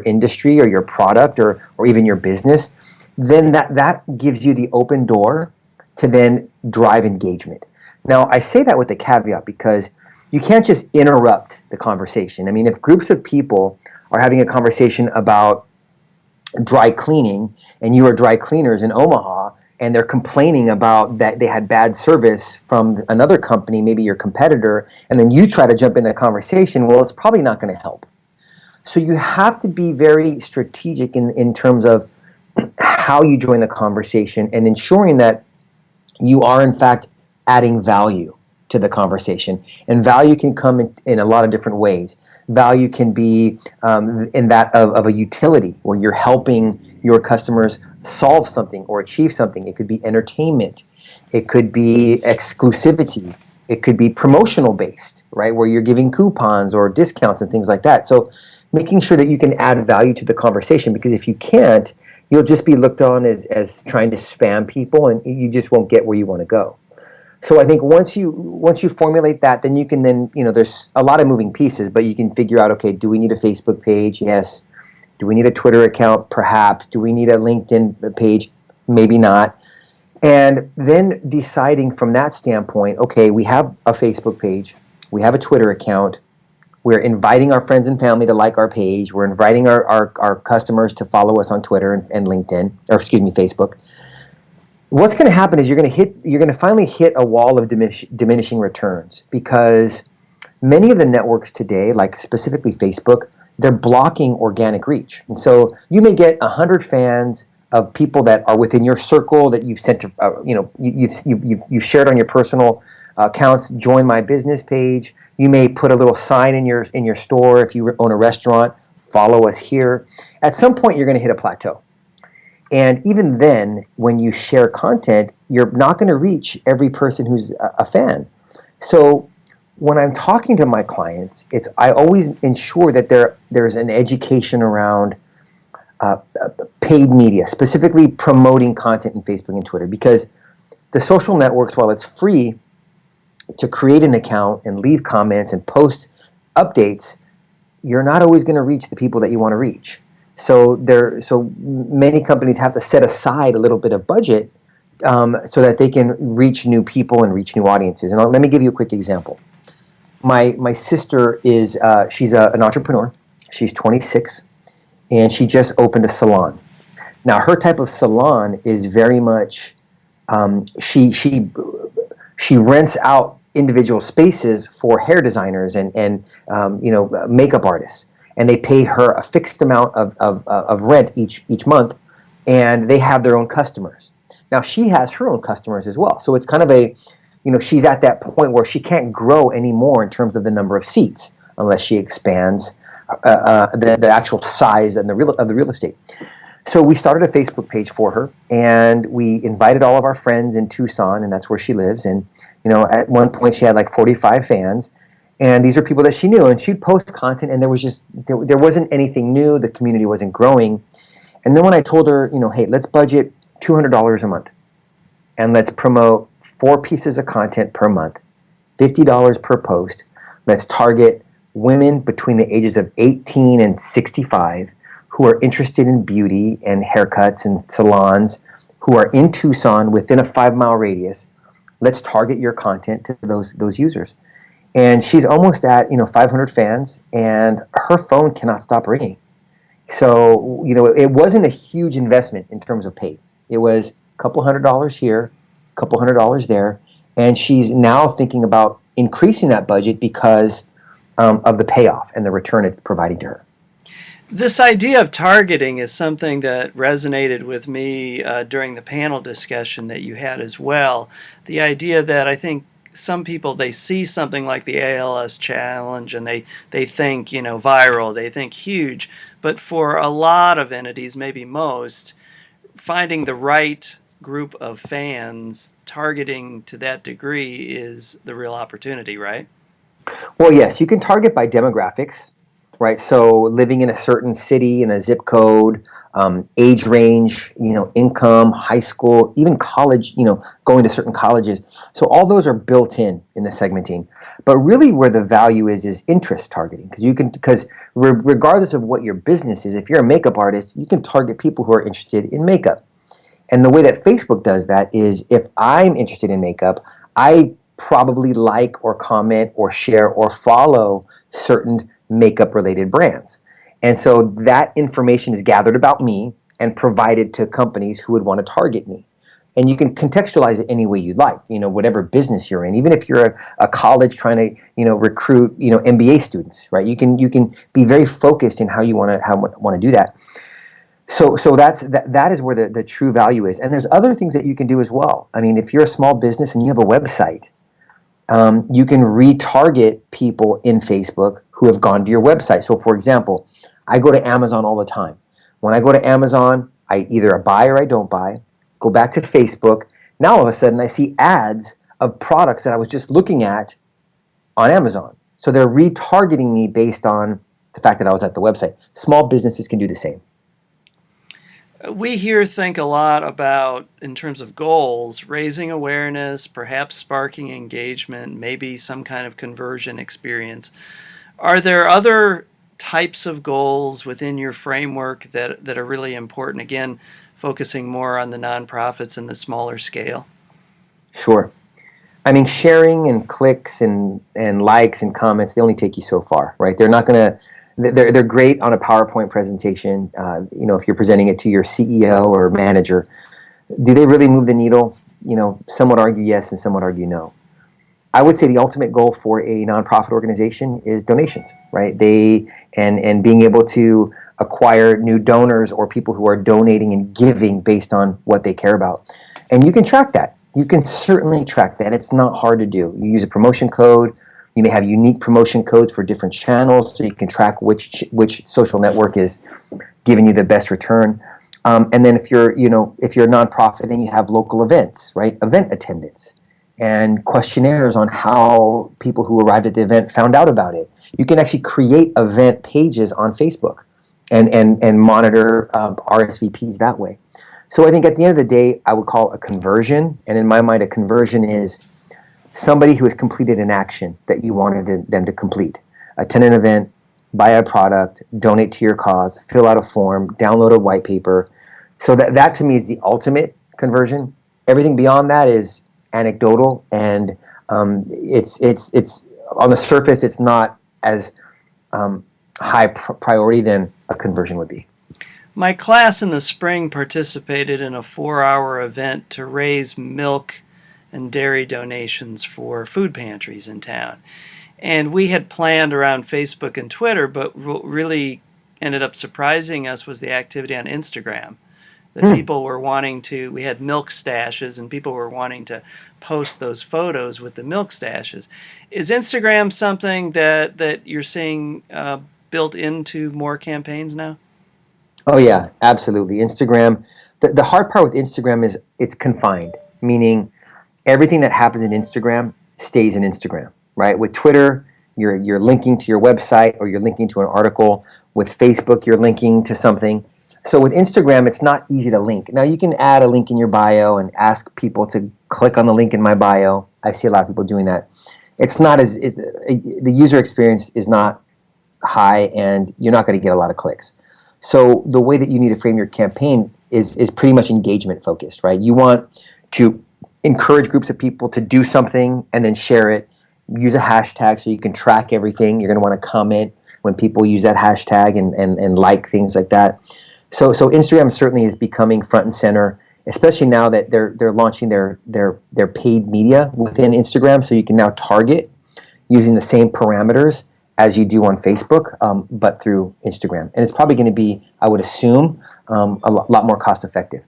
industry or your product or even your business, then that gives you the open door to then drive engagement. Now, I say that with a caveat because you can't just interrupt the conversation. I mean, if groups of people are having a conversation about dry cleaning and you are dry cleaners in Omaha and they're complaining about that they had bad service from another company, maybe your competitor, and then you try to jump in the conversation, well, it's probably not going to help. So you have to be very strategic in terms of how you join the conversation and ensuring that you are in fact adding value to the conversation. And value can come in a lot of different ways. Value can be in that of a utility where you're helping your customers solve something or achieve something. It could be entertainment. It could be exclusivity. It could be promotional based, right, where you're giving coupons or discounts and things like that. So making sure that you can add value to the conversation, because if you can't, you'll just be looked on as trying to spam people and you just won't get where you want to go. So I think once you formulate that, then you can there's a lot of moving pieces, but you can figure out, okay, do we need a Facebook page? Yes. Do we need a Twitter account? Perhaps. Do we need a LinkedIn page? Maybe not. And then deciding from that standpoint, okay, we have a Facebook page, we have a Twitter account, we're inviting our friends and family to like our page, we're inviting our customers to follow us on Twitter and LinkedIn, or excuse me, Facebook. What's going to happen is you're going to finally hit a wall of diminishing returns, because many of the networks today, like specifically Facebook, they're blocking organic reach. And so you may get 100 fans of people that are within your circle that you've sent to, you've shared on your personal accounts. Join my business page. You may put a little sign in your store if you own a restaurant. Follow us here. At some point, you're going to hit a plateau. And even then, when you share content, you're not going to reach every person who's a fan. So when I'm talking to my clients, I always ensure that there's an education around paid media, specifically promoting content in Facebook and Twitter, because the social networks, while it's free to create an account and leave comments and post updates, you're not always going to reach the people that you want to reach. So many companies have to set aside a little bit of budget so that they can reach new people and reach new audiences. And let me give you a quick example. My sister is she's an entrepreneur. She's 26, and she just opened a salon. Now, her type of salon is very much she rents out individual spaces for hair designers and makeup artists. And they pay her a fixed amount of rent each month, and they have their own customers. Now, she has her own customers as well. So it's kind of she's at that point where she can't grow anymore in terms of the number of seats unless she expands the actual size and the real estate. So we started a Facebook page for her, and we invited all of our friends in Tucson, and that's where she lives. And at one point she had like 45 fans. And these are people that she knew, and she'd post content, and there wasn't anything new. The community wasn't growing. And then when I told her, hey, let's budget $200 a month, and let's promote 4 pieces of content per month, $50 per post. Let's target women between the ages of 18 and 65 who are interested in beauty and haircuts and salons, who are in Tucson within a 5-mile radius. Let's target your content to those users. And she's almost at 500 fans, and her phone cannot stop ringing. So it wasn't a huge investment in terms of paid. It was a couple $100 here, a couple $100 there, and she's now thinking about increasing that budget because of the payoff and the return it's providing to her. This idea of targeting is something that resonated with me during the panel discussion that you had as well. The idea that I think some people, they see something like the ALS challenge and they think, viral, they think huge. But for a lot of entities, maybe most, finding the right group of fans, targeting to that degree is the real opportunity, right? Well, yes, you can target by demographics, right? So living in a certain city, in a zip code, age range, income, high school, even college, going to certain colleges. So all those are built in the segmenting. But really where the value is interest targeting, because regardless of what your business is, if you're a makeup artist, you can target people who are interested in makeup. And the way that Facebook does that is if I'm interested in makeup, I probably like or comment or share or follow certain makeup related brands. And so that information is gathered about me and provided to companies who would want to target me. And you can contextualize it any way you'd like, whatever business you're in. Even if you're a college trying to, recruit, MBA students, right? You can be very focused in how you want to do that. So that is where the true value is. And there's other things that you can do as well. I mean, if you're a small business and you have a website, you can retarget people in Facebook who have gone to your website. So for example, I go to Amazon all the time. When I go to Amazon, I either buy or I don't buy, go back to Facebook. Now all of a sudden I see ads of products that I was just looking at on Amazon. So they're retargeting me based on the fact that I was at the website. Small businesses can do the same. We here think a lot about, in terms of goals, raising awareness, perhaps sparking engagement, maybe some kind of conversion experience. Are there other types of goals within your framework that are really important? Again, focusing more on the nonprofits and the smaller scale. Sure. I mean, sharing and clicks and likes and comments, they only take you so far, right? They're not going to, they're great on a PowerPoint presentation. If you're presenting it to your CEO or manager, do they really move the needle? Some would argue yes and some would argue no. I would say the ultimate goal for a nonprofit organization is donations, right? And being able to acquire new donors or people who are donating and giving based on what they care about. And you can track that. You can certainly track that. It's not hard to do. You use a promotion code. You may have unique promotion codes for different channels, so you can track which social network is giving you the best return. And then if you're a nonprofit and you have local events, right? Event attendance and questionnaires on how people who arrived at the event found out about it. You can actually create event pages on Facebook and monitor RSVPs that way. So I think at the end of the day, I would call a conversion. And in my mind, a conversion is somebody who has completed an action that you wanted them to complete. Attend an event, buy a product, donate to your cause, fill out a form, download a white paper. So that to me is the ultimate conversion. Everything beyond that is anecdotal, and it's on the surface, it's not as high priority than a conversion would be. My class in the spring participated in a 4-hour event to raise milk and dairy donations for food pantries in town. And we had planned around Facebook and Twitter, but what really ended up surprising us was the activity on Instagram. That people were wanting to, we had milk stashes, and people were wanting to post those photos with the milk stashes. Is Instagram something that you're seeing built into more campaigns now? Oh yeah, absolutely. Instagram, the hard part with Instagram is it's confined, meaning everything that happens in Instagram stays in Instagram, right? With Twitter, you're linking to your website or you're linking to an article. With Facebook, you're linking to something. So with Instagram, it's not easy to link. Now you can add a link in your bio and ask people to click on the link in my bio. I see a lot of people doing that. It's not the user experience is not high, and you're not going to get a lot of clicks. So the way that you need to frame your campaign is pretty much engagement focused, right? You want to encourage groups of people to do something and then share it. Use a hashtag so you can track everything. You're going to want to comment when people use that hashtag and like things like that. So Instagram certainly is becoming front and center, especially now that they're launching their paid media within Instagram. So you can now target using the same parameters as you do on Facebook, but through Instagram. And it's probably going to be, I would assume, a lot more cost effective.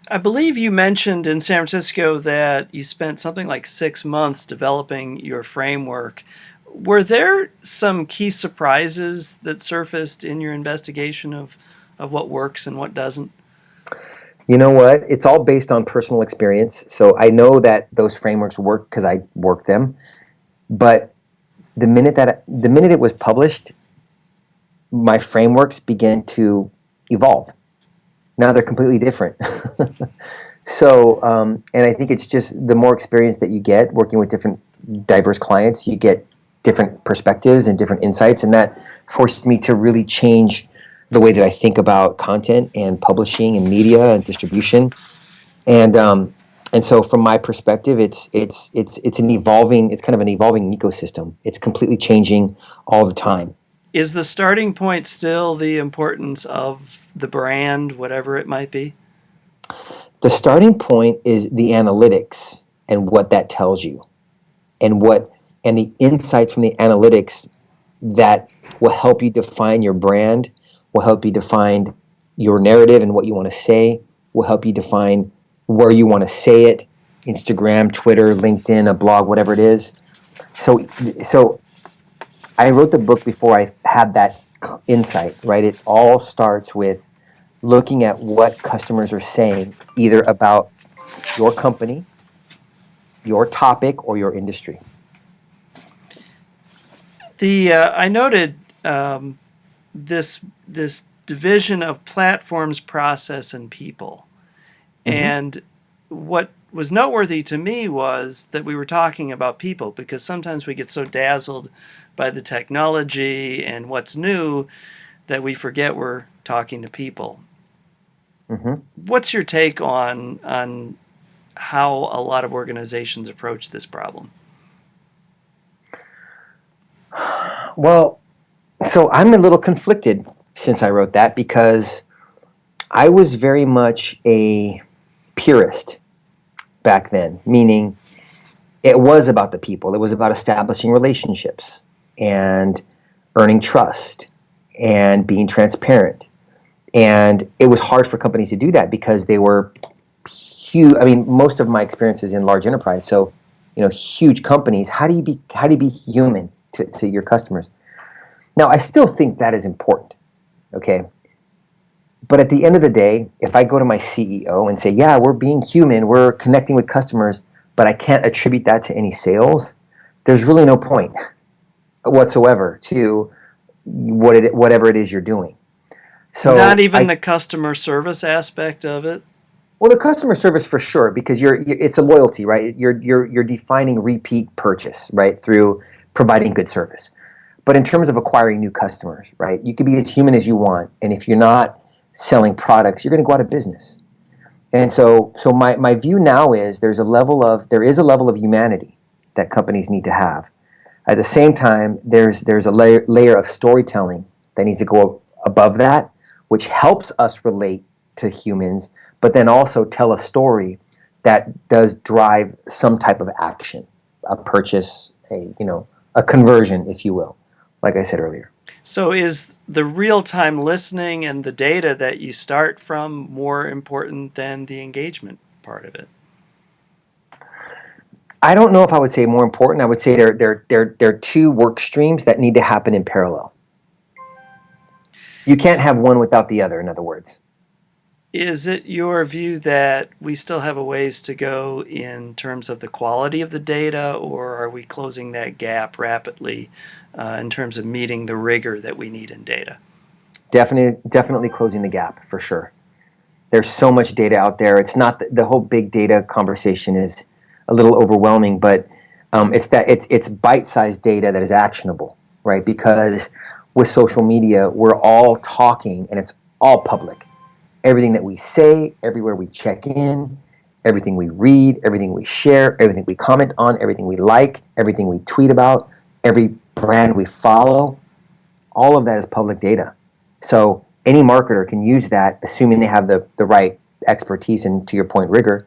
I believe you mentioned in San Francisco that you spent something like 6 months developing your framework. Were there some key surprises that surfaced in your investigation of what works and what doesn't? You know what? It's all based on personal experience. So I know that those frameworks work because I worked them. But the minute it was published, my frameworks began to evolve. Now they're completely different. So, and I think it's just the more experience that you get working with different diverse clients, you get different perspectives and different insights, and that forced me to really change the way that I think about content and publishing and media and distribution. And so from my perspective, it's an evolving, it's kind of an evolving ecosystem. It's completely changing all the time. Is the starting point still the importance of the brand, whatever it might be? The starting point is the analytics and what that tells you, and the insights from the analytics that will help you define your brand, will help you define your narrative and what you want to say, will help you define where you want to say it, Instagram, Twitter, LinkedIn, a blog, whatever it is. So I wrote the book before I had that insight, right? It all starts with looking at what customers are saying, either about your company, your topic, or your industry. I noted this division of platforms, process, and people. Mm-hmm. And what was noteworthy to me was that we were talking about people, because sometimes we get so dazzled by the technology and what's new that we forget we're talking to people. Mm-hmm. What's your take on how a lot of organizations approach this problem? Well, so I'm a little conflicted since I wrote that, because I was very much a purist back then, meaning it was about the people. It was about establishing relationships and earning trust and being transparent. And it was hard for companies to do that because they were huge. I mean, most of my experiences in large enterprise, so huge companies. How do you be human to your customers? Now, I still think that is important. Okay. But at the end of the day, if I go to my CEO and say, yeah, we're being human, we're connecting with customers, but I can't attribute that to any sales, there's really no point whatsoever to whatever it is you're doing. So not even the customer service aspect of it? Well, the customer service for sure, because it's a loyalty, right? You're defining repeat purchase, right, through providing good service. But in terms of acquiring new customers, right, you can be as human as you want, and if you're not selling products, you're going to go out of business. And so my view now is there is a level of humanity that companies need to have. At the same time, there's a layer of storytelling that needs to go above that, which helps us relate to humans, but then also tell a story that does drive some type of action, a purchase, a conversion, if you will, like I said earlier. So is the real-time listening and the data that you start from more important than the engagement part of it? I don't know if I would say more important. I would say they're two work streams that need to happen in parallel. You can't have one without the other, in other words. Is it your view that we still have a ways to go in terms of the quality of the data, or are we closing that gap rapidly in terms of meeting the rigor that we need in data? Definitely closing the gap, for sure. There's so much data out there. It's not the whole big data conversation is a little overwhelming, but it's bite-sized data that is actionable, right? Because with social media, we're all talking, and it's all public. Everything that we say, everywhere we check in, everything we read, everything we share, everything we comment on, everything we like, everything we tweet about, every brand we follow, all of that is public data. So any marketer can use that, assuming they have the right expertise and, to your point, rigor.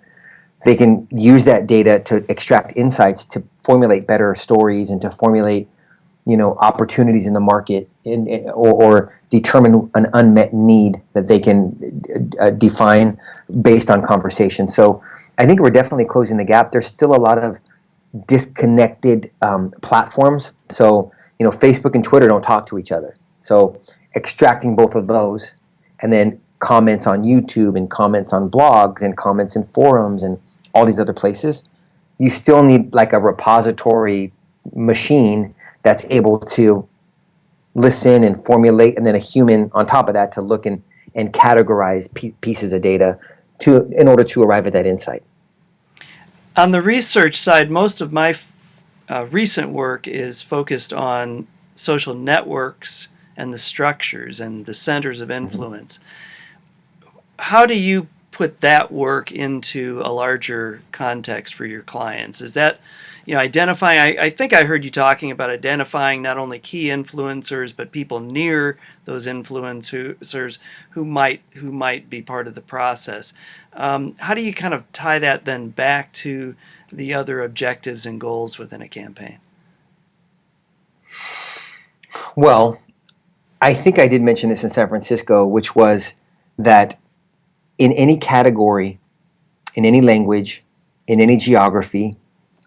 They can use that data to extract insights, to formulate better stories, and to formulate opportunities in the market, or determine an unmet need that they can define based on conversation. So I think we're definitely closing the gap. There's still a lot of disconnected platforms. So Facebook and Twitter don't talk to each other. So extracting both of those, and then comments on YouTube and comments on blogs and comments in forums and all these other places, you still need like a repository machine that's able to listen and formulate, and then a human on top of that to look and and categorize pieces of data in order to arrive at that insight. On the research side, most of my recent work is focused on social networks and the structures and the centers of influence. How do you put that work into a larger context for your clients? Is that, identifying, I think I heard you talking about identifying not only key influencers, but people near those influencers who might be part of the process. How do you kind of tie that then back to the other objectives and goals within a campaign? Well, I think I did mention this in San Francisco, which was that in any category, in any language, in any geography,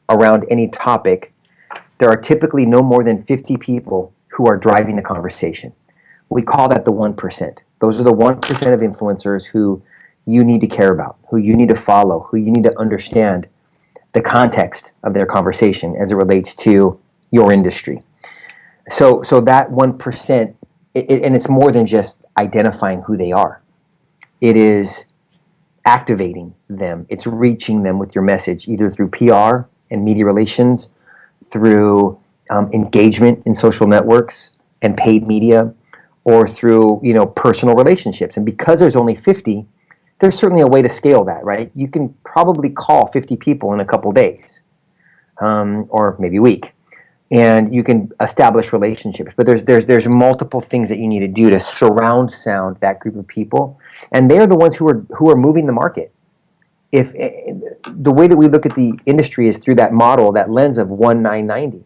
around any topic, there are typically no more than 50 people who are driving the conversation. We call that the 1%. Those are the 1% of influencers who you need to care about, who you need to follow, who you need to understand the context of their conversation as it relates to your industry. So that 1%, and it's more than just identifying who they are. It is activating them. It's reaching them with your message, either through PR and media relations, through engagement in social networks and paid media, or through personal relationships. And because there's only 50, there's certainly a way to scale that, right? You can probably call 50 people in a couple days, or maybe a week, and you can establish relationships. But there's multiple things that you need to do to surround sound that group of people, and they're the ones who are moving the market. If the way that we look at the industry is through that model, that lens of 1-9-90,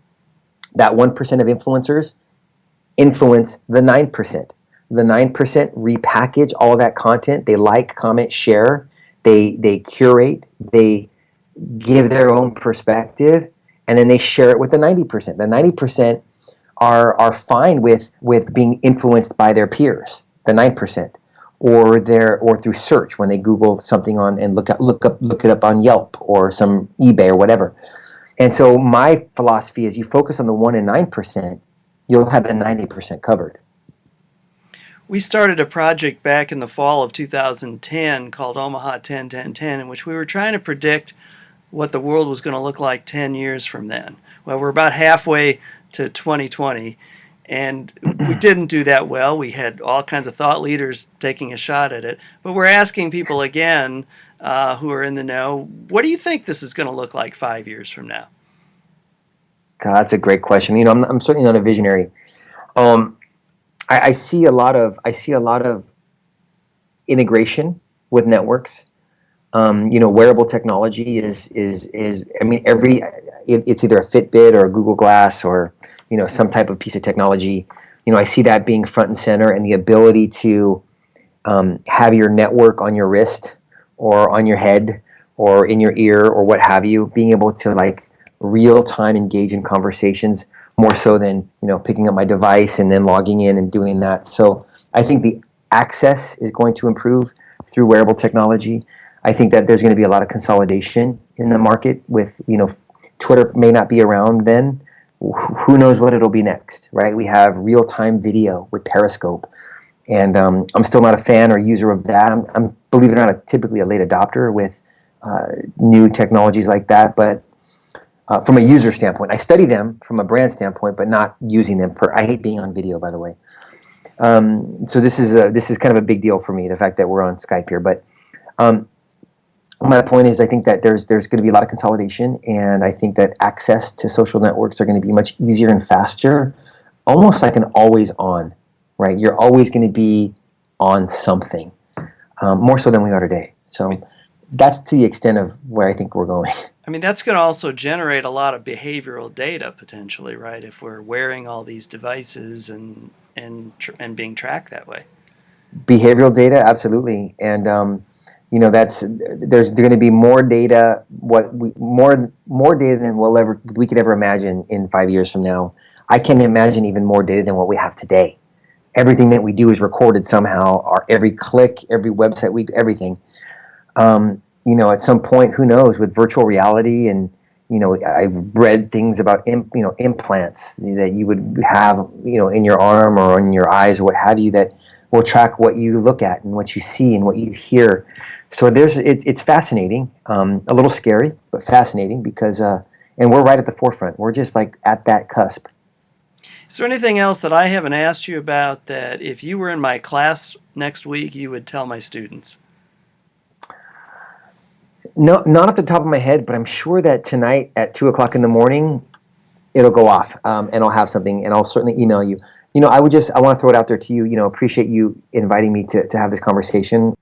that 1% of influencers influence the 9%. The 9% repackage all of that content. They like, comment, share. They curate. They give their own perspective, and then they share it with the 90%. The 90% are fine with being influenced by their peers. The 9%, or through search when they Google something on and look it up on Yelp or some eBay or whatever. And so my philosophy is you focus on the 1 and 9%, you'll have the 90% covered. We started a project back in the fall of 2010 called Omaha 10-10-10, in which we were trying to predict what the world was going to look like 10 years from then. Well, we're about halfway to 2020, and we didn't do that well. We had all kinds of thought leaders taking a shot at it, but we're asking people again who are in the know, what do you think this is going to look like 5 years from now? God, that's a great question. I'm certainly not a visionary. I see a lot of integration with networks. Wearable technology is I mean, it's either a Fitbit or a Google Glass or some type of piece of technology. I see that being front and center, and the ability to have your network on your wrist or on your head or in your ear or what have you, being able to like real time engage in conversations more so than picking up my device and then logging in and doing that. So I think the access is going to improve through wearable technology. I think that there's going to be a lot of consolidation in the market with, Twitter may not be around then. Who knows what it'll be next, right? We have real-time video with Periscope. And I'm still not a fan or user of that. I'm believe it or not, typically a late adopter with new technologies like that. But from a user standpoint, I study them from a brand standpoint, but not using them. I hate being on video, by the way. So this is kind of a big deal for me, the fact that we're on Skype here. But my point is, I think that there's going to be a lot of consolidation, and I think that access to social networks are going to be much easier and faster, almost like an always on, right? You're always going to be on something, more so than we are today. So that's to the extent of where I think we're going. I mean, that's going to also generate a lot of behavioral data potentially, right? If we're wearing all these devices and being tracked that way. Behavioral data, absolutely, and there's going to be more data, more data than we could ever imagine in 5 years from now. I can imagine even more data than what we have today. Everything that we do is recorded somehow. Every click, every website, everything. At some point, who knows, with virtual reality and I've read things about implants that you would have in your arm or in your eyes or what have you, that will track what you look at and what you see and what you hear. So it's fascinating, a little scary, but fascinating because, and we're right at the forefront. We're just like at that cusp. Is there anything else that I haven't asked you about that if you were in my class next week, you would tell my students? No, not off the top of my head, but I'm sure that tonight at 2 o'clock in the morning, it'll go off, and I'll have something, and I'll certainly email you. I want to throw it out there to you. Appreciate you inviting me to have this conversation.